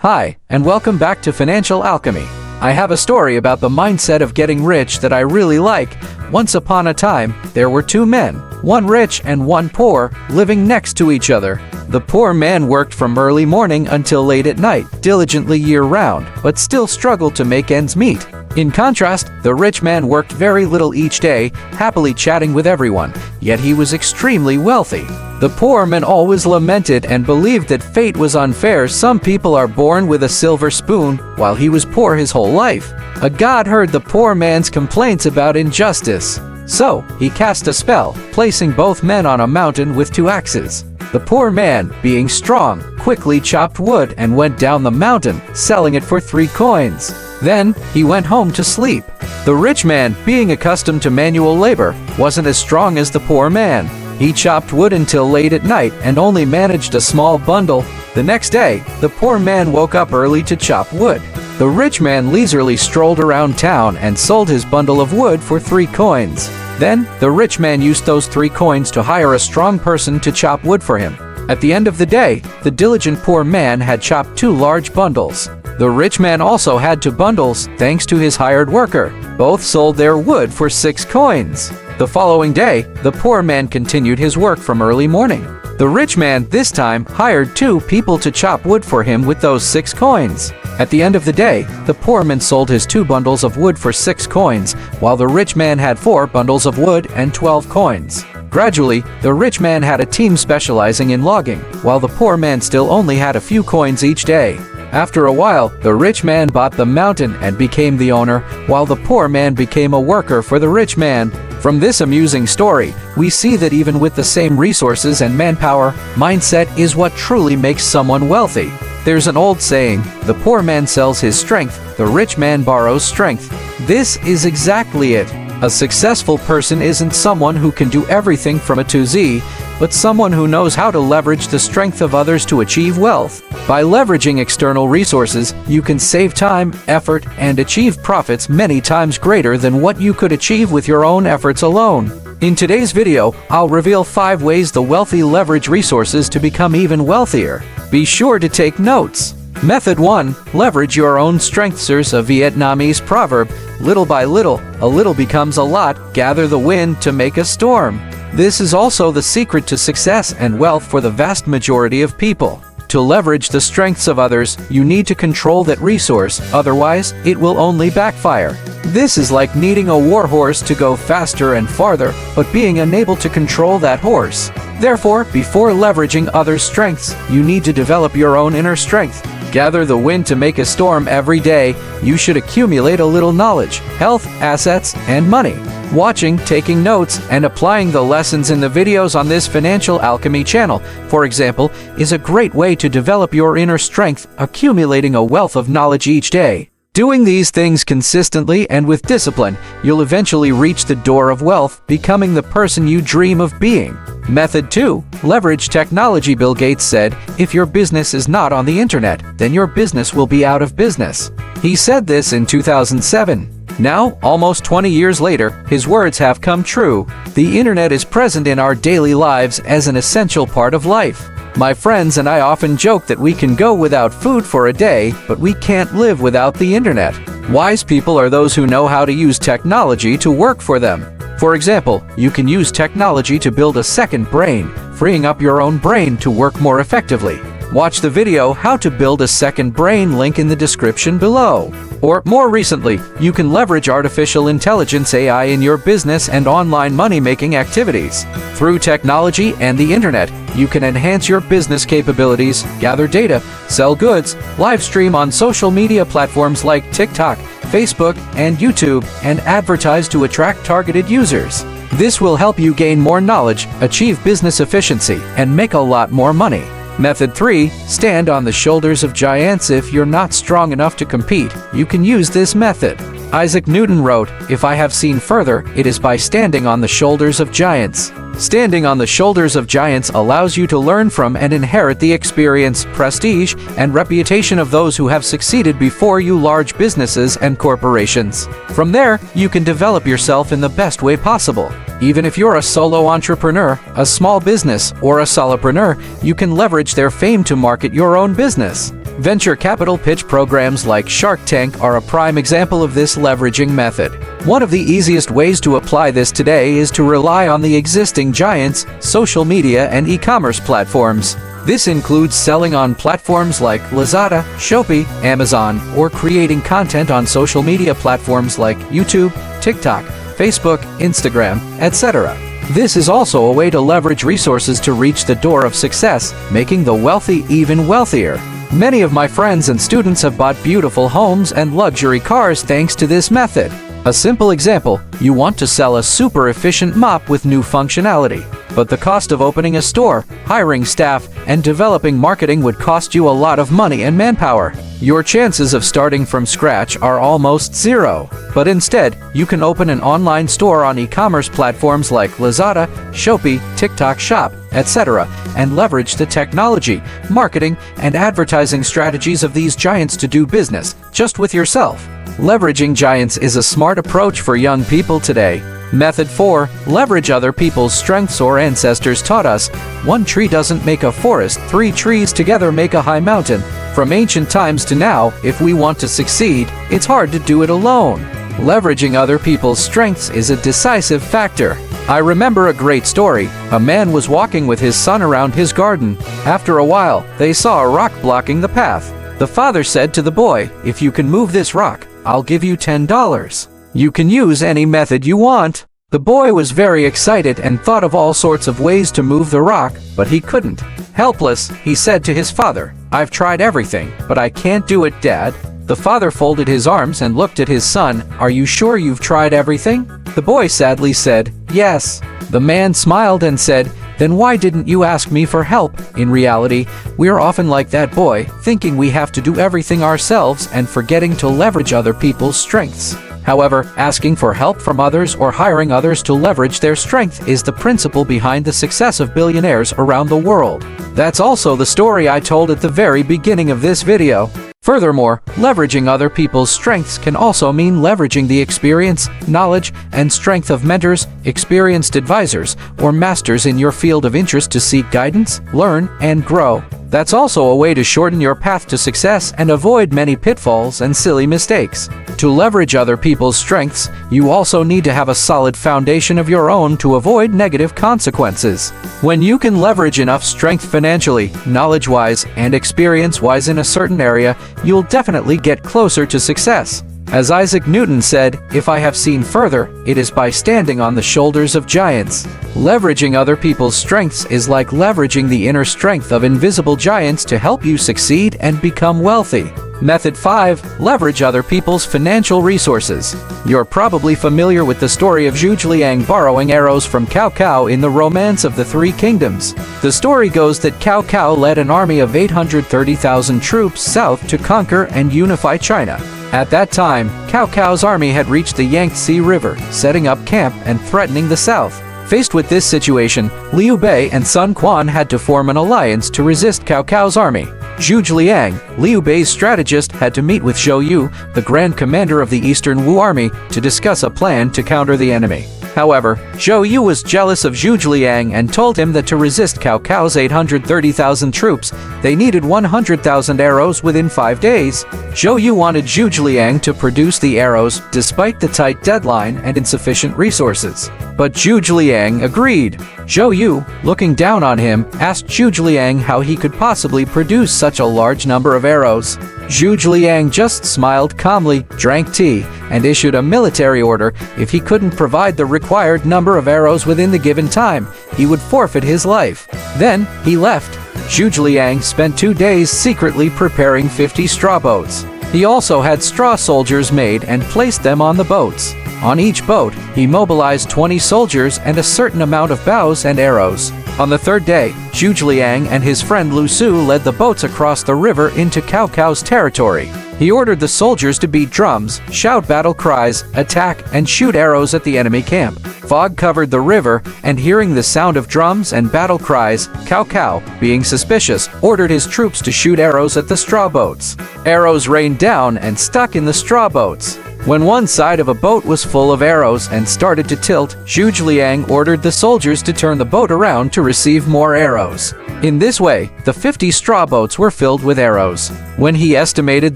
Hi, and welcome back to Financial Alchemy. I have a story about the mindset of getting rich that I really like. Once upon a time, there were two men, one rich and one poor, living next to each other. The poor man worked from early morning until late at night, diligently year-round, but still struggled to make ends meet. In contrast, the rich man worked very little each day, happily chatting with everyone, yet he was extremely wealthy. The poor man always lamented and believed that fate was unfair. Some people are born with a silver spoon, while he was poor his whole life. A god heard the poor man's complaints about injustice. So, he cast a spell, placing both men on a mountain with two axes. The poor man, being strong, quickly chopped wood and went down the mountain, selling it for 3 coins. Then, he went home to sleep. The rich man, being accustomed to manual labor, wasn't as strong as the poor man. He chopped wood until late at night and only managed a small bundle. The next day, the poor man woke up early to chop wood. The rich man leisurely strolled around town and sold his bundle of wood for 3 coins. Then, the rich man used those 3 coins to hire a strong person to chop wood for him. At the end of the day, the diligent poor man had chopped 2 large bundles. The rich man also had 2 bundles, thanks to his hired worker. Both sold their wood for 6 coins. The following day, the poor man continued his work from early morning. The rich man, this time, hired 2 people to chop wood for him with those 6 coins. At the end of the day, the poor man sold his 2 bundles of wood for 6 coins, while the rich man had 4 bundles of wood and 12 coins. Gradually, the rich man had a team specializing in logging, while the poor man still only had a few coins each day. After a while, the rich man bought the mountain and became the owner, while the poor man became a worker for the rich man. From this amusing story, we see that even with the same resources and manpower, mindset is what truly makes someone wealthy. There's an old saying, the poor man sells his strength, the rich man borrows strength. This is exactly it. A successful person isn't someone who can do everything from A to Z, but someone who knows how to leverage the strength of others to achieve wealth. By leveraging external resources, you can save time, effort, and achieve profits many times greater than what you could achieve with your own efforts alone. In today's video, I'll reveal 5 ways the wealthy leverage resources to become even wealthier. Be sure to take notes. Method 1. Leverage your own strengths. There's a Vietnamese proverb, little by little, a little becomes a lot, gather the wind to make a storm. This is also the secret to success and wealth for the vast majority of people. To leverage the strengths of others, you need to control that resource, otherwise, it will only backfire. This is like needing a war horse to go faster and farther, but being unable to control that horse. Therefore, before leveraging others' strengths, you need to develop your own inner strength. Gather the wind to make a storm every day. You should accumulate a little knowledge, health, assets, and money. Watching, taking notes, and applying the lessons in the videos on this Financial Alchemy channel, for example, is a great way to develop your inner strength, accumulating a wealth of knowledge each day. Doing these things consistently and with discipline, you'll eventually reach the door of wealth, becoming the person you dream of being. Method 2. Leverage technology. Bill Gates said, if your business is not on the internet, then your business will be out of business. He said this in 2007. Now, almost 20 years later, his words have come true. The internet is present in our daily lives as an essential part of life. My friends and I often joke that we can go without food for a day, but we can't live without the internet. Wise people are those who know how to use technology to work for them. For example, you can use technology to build a second brain, freeing up your own brain to work more effectively. Watch the video How to Build a Second Brain, link in the description below. Or, more recently, you can leverage artificial intelligence AI in your business and online money-making activities. Through technology and the internet, you can enhance your business capabilities, gather data, sell goods, live stream on social media platforms like TikTok, Facebook, and YouTube, and advertise to attract targeted users. This will help you gain more knowledge, achieve business efficiency, and make a lot more money. Method 3. Stand on the shoulders of giants. If you're not strong enough to compete, you can use this method. Isaac Newton wrote, "If I have seen further, it is by standing on the shoulders of giants." Standing on the shoulders of giants allows you to learn from and inherit the experience, prestige, and reputation of those who have succeeded before you, large businesses and corporations. From there, you can develop yourself in the best way possible. Even if you're a solo entrepreneur, a small business, or a solopreneur, you can leverage their fame to market your own business. Venture capital pitch programs like Shark Tank are a prime example of this leveraging method. One of the easiest ways to apply this today is to rely on the existing giants, social media, and e-commerce platforms. This includes selling on platforms like Lazada, Shopee, Amazon, or creating content on social media platforms like YouTube, TikTok, Facebook, Instagram, etc. This is also a way to leverage resources to reach the door of success, making the wealthy even wealthier. Many of my friends and students have bought beautiful homes and luxury cars thanks to this method. A simple example, you want to sell a super efficient mop with new functionality, but the cost of opening a store, hiring staff, and developing marketing would cost you a lot of money and manpower. Your chances of starting from scratch are almost zero. But instead, you can open an online store on e-commerce platforms like Lazada, Shopee, TikTok Shop, etc., and leverage the technology, marketing, and advertising strategies of these giants to do business, just with yourself. Leveraging giants is a smart approach for young people today. Method 4. Leverage other people's strengths. Our ancestors taught us, one tree doesn't make a forest, 3 trees together make a high mountain. From ancient times to now, if we want to succeed, it's hard to do it alone. Leveraging other people's strengths is a decisive factor. I remember a great story. A man was walking with his son around his garden. After a while, they saw a rock blocking the path. The father said to the boy, "If you can move this rock, I'll give you $10. You can use any method you want." The boy was very excited and thought of all sorts of ways to move the rock, but he couldn't. Helpless, he said to his father, "I've tried everything, but I can't do it, Dad." The father folded his arms and looked at his son. "Are you sure you've tried everything?" The boy sadly said, "Yes." The man smiled and said, "Then why didn't you ask me for help?" In reality, we're often like that boy, thinking we have to do everything ourselves and forgetting to leverage other people's strengths. However, asking for help from others or hiring others to leverage their strength is the principle behind the success of billionaires around the world. That's also the story I told at the very beginning of this video. Furthermore, leveraging other people's strengths can also mean leveraging the experience, knowledge, and strength of mentors, experienced advisors, or masters in your field of interest to seek guidance, learn, and grow. That's also a way to shorten your path to success and avoid many pitfalls and silly mistakes. To leverage other people's strengths, you also need to have a solid foundation of your own to avoid negative consequences. When you can leverage enough strength financially, knowledge-wise, and experience-wise in a certain area, you'll definitely get closer to success. As Isaac Newton said, "If I have seen further, it is by standing on the shoulders of giants." Leveraging other people's strengths is like leveraging the inner strength of invisible giants to help you succeed and become wealthy. Method 5. Leverage other people's financial resources. You're probably familiar with the story of Zhuge Liang borrowing arrows from Cao Cao in the Romance of the Three Kingdoms. The story goes that Cao Cao led an army of 830,000 troops south to conquer and unify China. At that time, Cao Cao's army had reached the Yangtze River, setting up camp and threatening the south. Faced with this situation, Liu Bei and Sun Quan had to form an alliance to resist Cao Cao's army. Zhuge Liang, Liu Bei's strategist, had to meet with Zhou Yu, the Grand Commander of the Eastern Wu Army, to discuss a plan to counter the enemy. However, Zhou Yu was jealous of Zhuge Liang and told him that to resist Cao Cao's 830,000 troops, they needed 100,000 arrows within 5 days. Zhou Yu wanted Zhuge Liang to produce the arrows despite the tight deadline and insufficient resources. But Zhuge Liang agreed. Zhou Yu, looking down on him, asked Zhuge Liang how he could possibly produce such a large number of arrows. Zhuge Liang just smiled calmly, drank tea, and issued a military order. If he couldn't provide the required number of arrows within the given time, he would forfeit his life. Then, he left. Zhuge Liang spent 2 days secretly preparing 50 straw boats. He also had straw soldiers made and placed them on the boats. On each boat, he mobilized 20 soldiers and a certain amount of bows and arrows. On the 3rd day, Zhuge Liang and his friend Lu Su led the boats across the river into Cao Cao's territory. He ordered the soldiers to beat drums, shout battle cries, attack, and shoot arrows at the enemy camp. Fog covered the river, and hearing the sound of drums and battle cries, Cao Cao, being suspicious, ordered his troops to shoot arrows at the straw boats. Arrows rained down and stuck in the straw boats. When one side of a boat was full of arrows and started to tilt, Zhu Zhiliang ordered the soldiers to turn the boat around to receive more arrows. In this way, the 50 straw boats were filled with arrows. When he estimated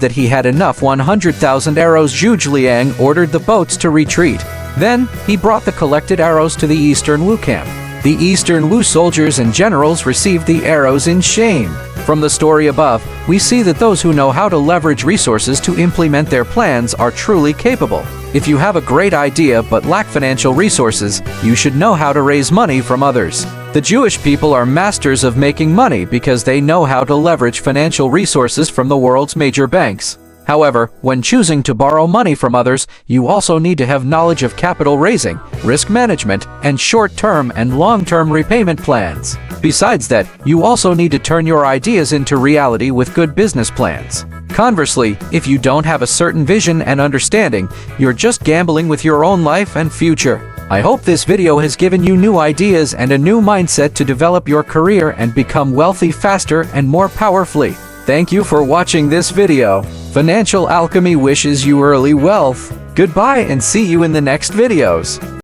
that he had enough 100,000 arrows, Zhu Zhiliang ordered the boats to retreat. Then, he brought the collected arrows to the Eastern Wu camp. The Eastern Wu soldiers and generals received the arrows in shame. From the story above, we see that those who know how to leverage resources to implement their plans are truly capable. If you have a great idea but lack financial resources, you should know how to raise money from others. The Jewish people are masters of making money because they know how to leverage financial resources from the world's major banks. However, when choosing to borrow money from others, you also need to have knowledge of capital raising, risk management, and short-term and long-term repayment plans. Besides that, you also need to turn your ideas into reality with good business plans. Conversely, if you don't have a certain vision and understanding, you're just gambling with your own life and future. I hope this video has given you new ideas and a new mindset to develop your career and become wealthy faster and more powerfully. Thank you for watching this video. Financial Alchemy wishes you early wealth. Goodbye and see you in the next videos.